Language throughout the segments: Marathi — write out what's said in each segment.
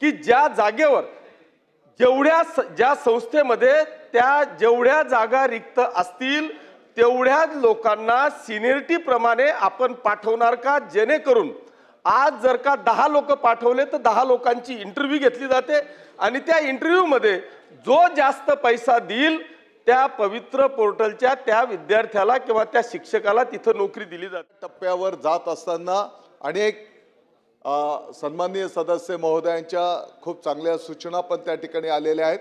की ज्या जागेवर ज्या संस्थेमध्ये त्या जेवढ्या जागा रिक्त असतील तेवढ्याच लोकांना सिनियरिटी प्रमाणे आपण पाठवणार का, जेणेकरून आज जर का 10 लोक पाठवले तर 10 लोकांची इंटरव्ह्यू घेतली जाते आणि त्या इंटरव्ह्यू मध्ये जो जास्त पैसा देईल त्या पवित्र पोर्टलच्या त्या विद्यार्थ्याला किंवा त्या शिक्षकाला तिथं नोकरी दिली जाते। टप्प्यावर जात असताना अनेक सन्माननीय सदस्य महोदयांच्या खूप चांगल्या सूचना पण त्या ठिकाणी आलेल्या आहेत।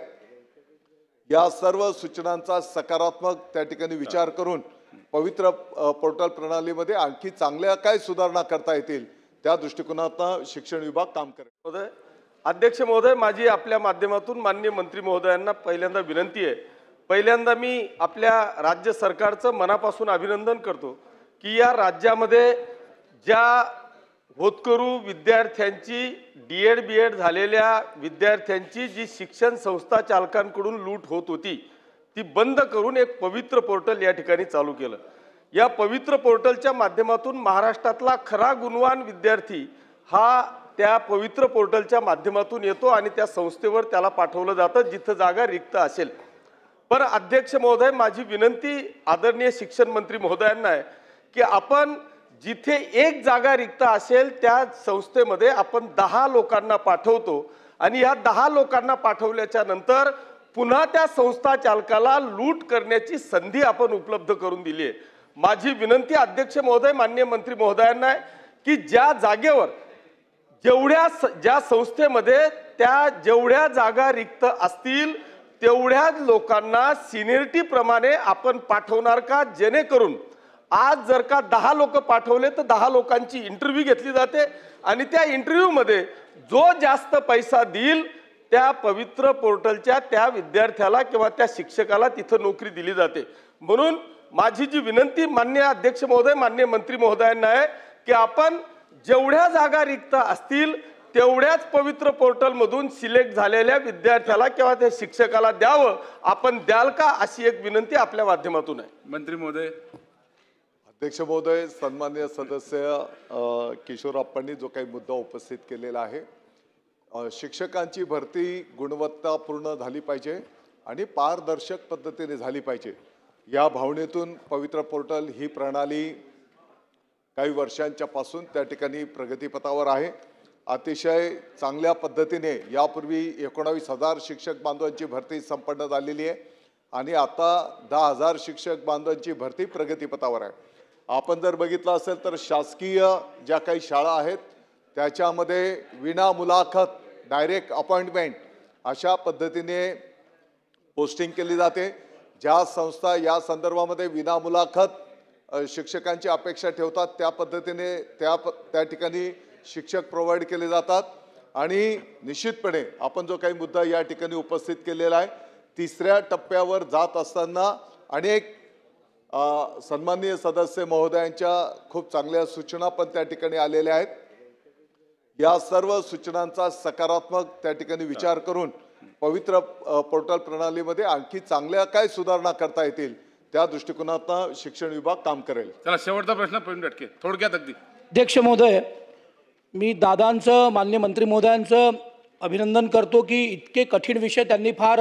या सर्व सूचनांचा सकारात्मक त्या ठिकाणी विचार करून पवित्र पोर्टल प्रणालीमध्ये आणखी चांगल्या काय सुधारणा करता येतील त्या दृष्टिकोनातून शिक्षण विभाग काम करेल। अध्यक्ष महोदय, माझी आपल्या माध्यमातून माननीय मंत्री महोदयांना पहिल्यांदा विनंती आहे। पहिल्यांदा मी आपल्या राज्य सरकारचं मनापासून अभिनंदन करतो की या राज्यामध्ये ज्या होतकरू विद्यार्थ्यांची डीएड बीएड झालेल्या विद्यार्थ्यांची जी शिक्षण संस्था चालकांकडून लूट होत होती ती बंद करून एक पवित्र पोर्टल या ठिकाणी चालू केलं। या पवित्र पोर्टलच्या माध्यमातून महाराष्ट्रातला खरा गुणवान विद्यार्थी हा त्या पवित्र पोर्टलच्या माध्यमातून येतो आणि त्या संस्थेवर त्याला पाठवलं जातं जिथं जागा रिक्त असेल। पण अध्यक्ष महोदय, माझी विनंती आदरणीय शिक्षण मंत्री महोदयांना आहे की आपण जिथे एक जागा रिक्त असेल त्या संस्थेमध्ये आपण 10 लोकांना पाठवतो आणि या 10 लोकांना पाठवल्याच्या नंतर पुन्हा त्या संस्था चालकाला लूट करण्याची संधी आपण उपलब्ध करून दिली आहे। माझी विनंती अध्यक्ष महोदय माननीय मंत्री महोदयांना आहे की ज्या जागेवर ज्या संस्थेमध्ये त्या जेवढ्या जागा रिक्त असतील तेवढ्याच लोकांना सिनियरिटी प्रमाणे आपण पाठवणार का, जेणेकरून आज जर का 10 लोक पाठवले तर 10 लोकांची इंटरव्ह्यू घेतली जाते आणि त्या इंटरव्ह्यू मध्ये जो जास्त पैसा देईल त्या पवित्र पोर्टलच्या त्या विद्यार्थ्याला किंवा त्या शिक्षकाला तिथं नोकरी दिली जाते। म्हणून माझी जी विनंती माननीय अध्यक्ष महोदय माननीय मंत्री महोदयांना आहे की आपण जेवढ्या जागा रिक्त असतील तेवढ्याच पवित्र पोर्टल मधून सिलेक्ट झालेल्या विद्यार्थ्याला किंवा त्या शिक्षकाला द्यावं। आपण द्याल का अशी एक विनंती आपल्या माध्यमातून आहे। मंत्री महोदय। अध्यक्ष महोदय, सन्माननीय सदस्य किशोरप्पांनी जो काही मुद्दा उपस्थित केलेला आहे, शिक्षकांची भरती गुणवत्तापूर्ण झाली पाहिजे आणि पारदर्शक पद्धतीने झाली पाहिजे या भावनेतून पवित्र पोर्टल ही प्रणाली काही वर्षांच्या पासून त्या ठिकाणी प्रगतीपथावर आहे। अतिशय चांगल्या पद्धतीने यापूर्वी 19,000 शिक्षक बांधवांची भरती संपन्न झालेली आहे आणि आता 10,000 शिक्षक बांधवांची भरती प्रगतीपथावर आहे। आपण जर बघितलं असेल तर शासकीय ज्या काही शाळा आहेत त्याच्यामध्ये विना मुलाखत डायरेक्ट अपॉइंटमेंट अशा पद्धतीने पोस्टिंग केली जाते। ज्या संस्था या संदर्भामध्ये विना मुलाखत शिक्षकांची अपेक्षा ठेवतात त्या पद्धतीने त्या ठिकाणी शिक्षक प्रोव्हाइड केले जातात आणि निश्चितपणे आपण जो काही मुद्दा या ठिकाणी उपस्थित केलेला आहे, तिसऱ्या टप्प्यावर जात असताना अनेक सन्माननीय सदस्य महोदयांच्या खूप चांगल्या सूचना पण त्या ठिकाणी आलेल्या आहेत। या सर्व सूचनांचा सकारात्मक त्या ठिकाणी विचार करून पवित्र पोर्टल प्रणालीमध्ये आणखी चांगल्या काय सुधारणा करता येतील त्या दृष्टिकोनातून शिक्षण विभाग काम करेल। चला शेवटचा प्रश्न प्रवीण दटके, थोडक्यात अगदी। अध्यक्ष महोदय, मी दादांचं माननीय मंत्री महोदयांचं अभिनंदन करतो की इतके कठीण विषय त्यांनी फार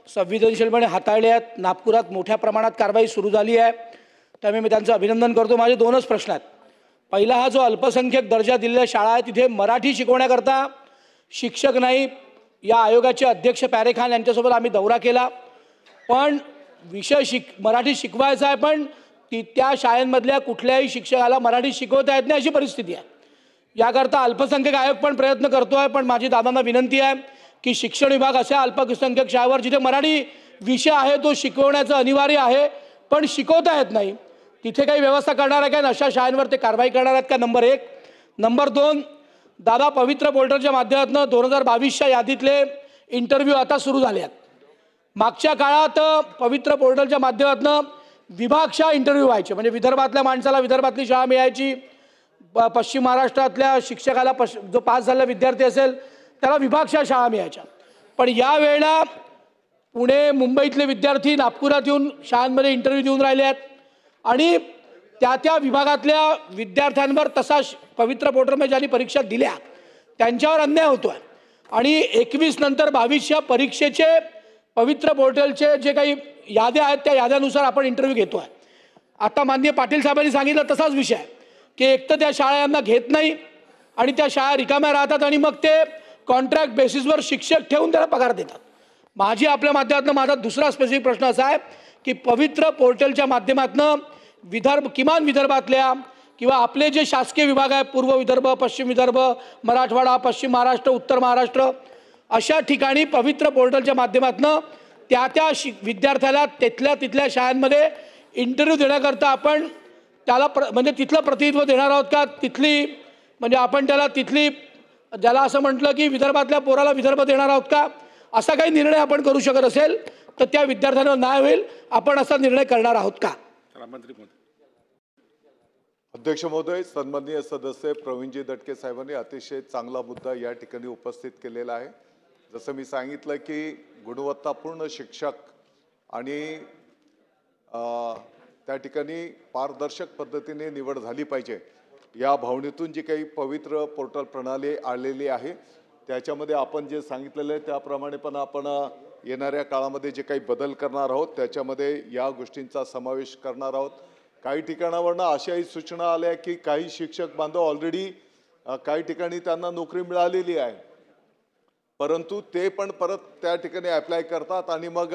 संवेदनशीलपणे हाताळले आहेत। नागपुरात मोठ्या प्रमाणात कारवाई सुरू झाली आहे, त्यामुळे मी त्यांचं अभिनंदन करतो। माझे 2च प्रश्न आहेत। पहिला, हा जो अल्पसंख्याक दर्जा दिलेल्या शाळा आहे तिथे मराठी शिकवण्याकरता शिक्षक नाही। या आयोगाचे अध्यक्ष पॅरेखान यांच्यासोबत आम्ही दौरा केला, पण विषय मराठी शिकवायचा आहे पण त्या शाळांमधल्या कुठल्याही शिक्षकाला मराठी शिकवता येत नाही अशी परिस्थिती आहे। याकरता अल्पसंख्याक आयोग पण प्रयत्न करतो आहे, पण माझी दादांना विनंती आहे की शिक्षण विभाग अशा अल्पसंख्याक शाळेवर जिथे मराठी विषय आहे तो शिकवण्याचं अनिवार्य आहे पण शिकवता येत नाही तिथे काही व्यवस्था करणार आहे का, अशा शाळांवर ते कारवाई करणार आहेत का, नंबर 1। नंबर 2, दादा पवित्र पोर्टलच्या माध्यमातून 2022च्या यादीतले इंटरव्ह्यू आता सुरू झाले आहेत। मागच्या काळात पवित्र पोर्टलच्या माध्यमातून विभागशा इंटरव्ह्यू व्हायचे, म्हणजे विदर्भातल्या माणसाला विदर्भातली शाळा मिळायची, पश्चिम महाराष्ट्रातल्या शिक्षकाला जो पास झालेला विद्यार्थी असेल त्याला विभागशा शाळा मिळायच्या। पण यावेळेला पुणे मुंबईतले विद्यार्थी नागपुरात येऊन शाळांमध्ये इंटरव्ह्यू देऊन राहिले आहेत आणि त्या विभागातल्या विद्यार्थ्यांवर तसा पवित्र पोर्टलमध्ये ज्यांनी परीक्षा दिल्या त्यांच्यावर अन्याय होतो आहे। आणि 21 नंतर 22 या परीक्षेचे पवित्र पोर्टलचे जे काही याद्या आहेत त्या याद्यानुसार आपण इंटरव्ह्यू घेतो आहे. आता माननीय पाटील साहेबांनी सांगितलं तसाच विषय आहे की एक तर त्या शाळा यांना घेत नाही आणि त्या शाळा रिकाम्या राहतात आणि मग ते कॉन्ट्रॅक्ट बेसिसवर शिक्षक ठेवून त्याला पगार देतात. माझी आपल्या माध्यमातून माझा दुसरा स्पेसिफिक प्रश्न असा आहे की पवित्र पोर्टलच्या माध्यमातून किमान विदर्भातल्या किंवा आपले जे शासकीय विभाग आहे पूर्व विदर्भ, पश्चिम विदर्भ, मराठवाडा, पश्चिम महाराष्ट्र, उत्तर महाराष्ट्र अशा ठिकाणी पवित्र पोर्टलच्या माध्यमातून त्या विद्यार्थ्याला तिथल्या शाळांमध्ये इंटरव्ह्यू देण्याकरता आपण त्याला म्हणजे तिथलं प्रतिनिधित्व देणार आहोत का, तिथली म्हणजे आपण त्याला तिथली ज्याला असं म्हटलं की विदर्भातल्या पोराला विदर्भ देणार आहोत का, असा काही निर्णय आपण करू शकत असेल तर त्या विद्यार्थ्यांना न्याय होईल. आपण असा निर्णय करणार आहोत का? मंत्री महोदय. अध्यक्ष महोदय, सन्माननीय सदस्य प्रवीणजी दटके साहेबांनी अतिशय चांगला मुद्दा या ठिकाणी उपस्थित केलेला आहे. जसं मी सांगितलं की गुणवत्तापूर्ण शिक्षक आणि त्या ठिकाणी पारदर्शक पद्धतीने निवड झाली पाहिजे या भावनेतून जी काही पवित्र पोर्टल प्रणाली आलेली आहे त्याच्यामध्ये आपण जे सांगितलेलं आहे त्याप्रमाणे पण आपण येणाऱ्या काळामध्ये जे काही बदल करणार आहोत त्याच्यामध्ये या गोष्टींचा समावेश करणार आहोत. काही ठिकाणावरनं अशाही सूचना आल्या की काही शिक्षक बांधव ऑलरेडी काही ठिकाणी त्यांना नोकरी मिळालेली आहे, परंतु ते पण परत त्या ठिकाणी अप्लाय करतात आणि मग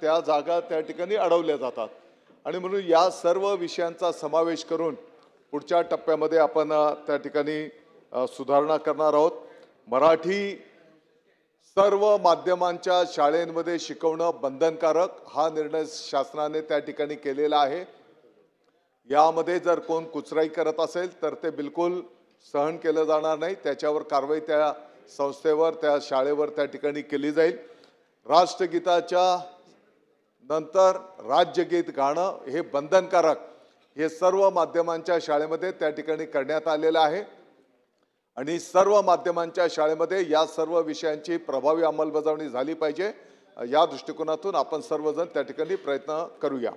त्या जागा त्या ठिकाणी अडवल्या जातात. आणि म्हणून या सर्व विषयांचा समावेश करून पुढच्या टप्प्यामध्ये आपण त्या ठिकाणी सुधारणा करणार आहोत. मराठी सर्व माध्यमांच्या शाळेंमध्ये शिकवणं बंधनकारक हा निर्णय शासनाने त्या ठिकाणी केलेला आहे. यामध्ये जर कोण कुचराई करत असेल तर ते बिलकुल सहन केलं जाणार नाही. त्याच्यावर कारवाई त्या संस्थेवर त्या शाळेवर त्या ठिकाणी केली जाईल. राष्ट्रगीताच्या नंतर राज्यगीत गाणं हे बंधनकारक हे सर्व माध्यमांच्या शाळेमध्ये त्या ठिकाणी करण्यात आलेलं आहे आणि सर्व माध्यमांच्या शाळेमध्ये या सर्व विषयांची प्रभावी अंमलबजावणी झाली पाहिजे. या दृष्टिकोनातून आपण सर्वजण त्या ठिकाणी प्रयत्न करूया.